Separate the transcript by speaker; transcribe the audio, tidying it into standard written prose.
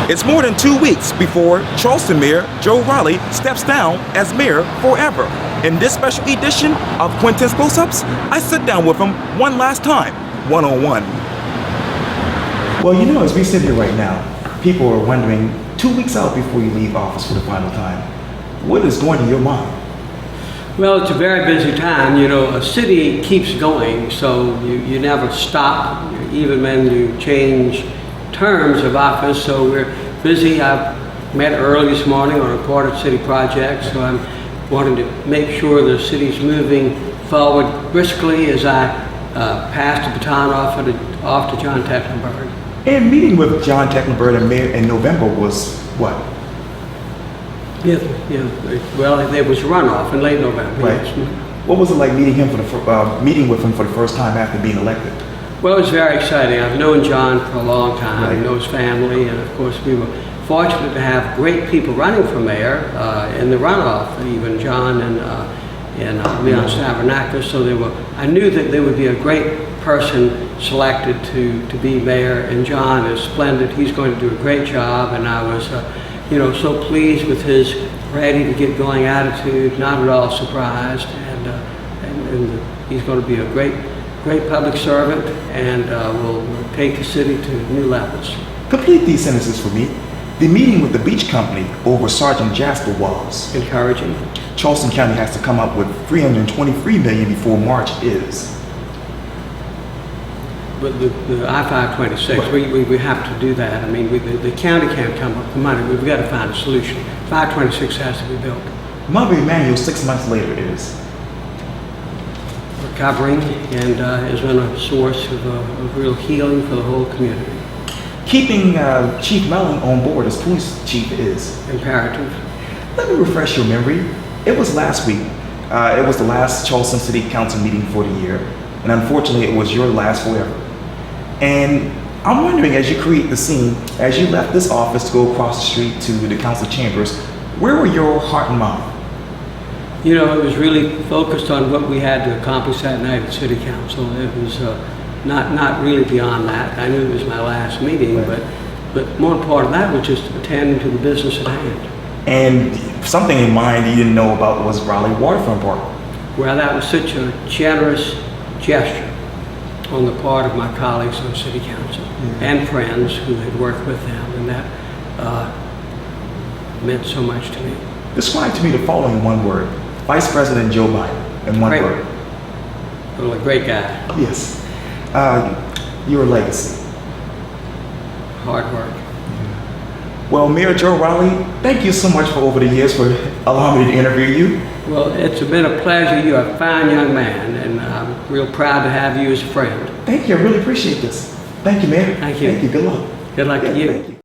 Speaker 1: It's more than 2 weeks before Charleston Mayor Joe Riley steps down as mayor forever. In this special edition of Quintin's Close-Ups, I sit down with him one last time, one-on-one. Well, you know, as we sit here right now, people are wondering, 2 weeks out before you leave office for the final time, what is going in your mind?
Speaker 2: Well, it's a very busy time. You know, a city keeps going, so you never stop, even when you change terms of office. So we're busy. I met early this morning on important city projects, so I'm wanting to make sure the city's moving forward briskly as I pass the baton off to John Tecklenburg.
Speaker 1: And meeting with John Tecklenburg and Mayor in November was what?
Speaker 2: Yeah. Well, there was runoff in late November.
Speaker 1: Right.
Speaker 2: Yes.
Speaker 1: What was it like meeting with him for the first time after being elected?
Speaker 2: Well, it was very exciting. I've known John for a long time.
Speaker 1: Right.
Speaker 2: I know his family, and of course we were fortunate to have great people running for mayor in the runoff, even John and Leon Stavronakis. So I knew that there would be a great person selected to be mayor, and John is splendid. He's going to do a great job, and I was so pleased with his ready to get going attitude, not at all surprised, and he's going to be a great public servant, and will take the city to new levels.
Speaker 1: Complete these sentences for me. The meeting with the beach company over Sergeant Jasper was
Speaker 2: Encouraging.
Speaker 1: Charleston County has to come up with $323 million before March is.
Speaker 2: But the I-526,
Speaker 1: right.
Speaker 2: we have to do that. I mean, the county can't come up with the money. We've got to find a solution. 526 has to be built.
Speaker 1: Mother Emanuel 6 months later is
Speaker 2: Recovering and has been a source of real healing for the whole community.
Speaker 1: Keeping Chief Mellon on board as police chief is
Speaker 2: Imperative.
Speaker 1: Let me refresh your memory. It was last week. It was the last Charleston City Council meeting for the year, and unfortunately it was your last forever. And I'm wondering, as you create the scene, as you left this office to go across the street to the council chambers, where were your heart and mind?
Speaker 2: You know, it was really focused on what we had to accomplish that night at City Council. It was not really beyond that. I knew it was my last meeting,
Speaker 1: right.
Speaker 2: but more important than that was just attending to the business at hand.
Speaker 1: And something in mind you didn't know about was Raleigh Waterfront Park.
Speaker 2: Well, that was such a generous gesture on the part of my colleagues on City Council and friends who had worked with them, and that meant so much to me.
Speaker 1: Describe to me the following in one word. Vice President Joe Biden in one word.
Speaker 2: Well, a great guy.
Speaker 1: Yes. Your legacy.
Speaker 2: Hard work.
Speaker 1: Well, Mayor Joe Riley, thank you so much for over the years for allowing me to interview you.
Speaker 2: Well, it's been a pleasure. You're a fine young man, and I'm real proud to have you as a friend.
Speaker 1: Thank you. I really appreciate this. Thank you, Mayor.
Speaker 2: Thank you.
Speaker 1: Thank you. Good luck.
Speaker 2: Good luck to you.
Speaker 1: Thank you.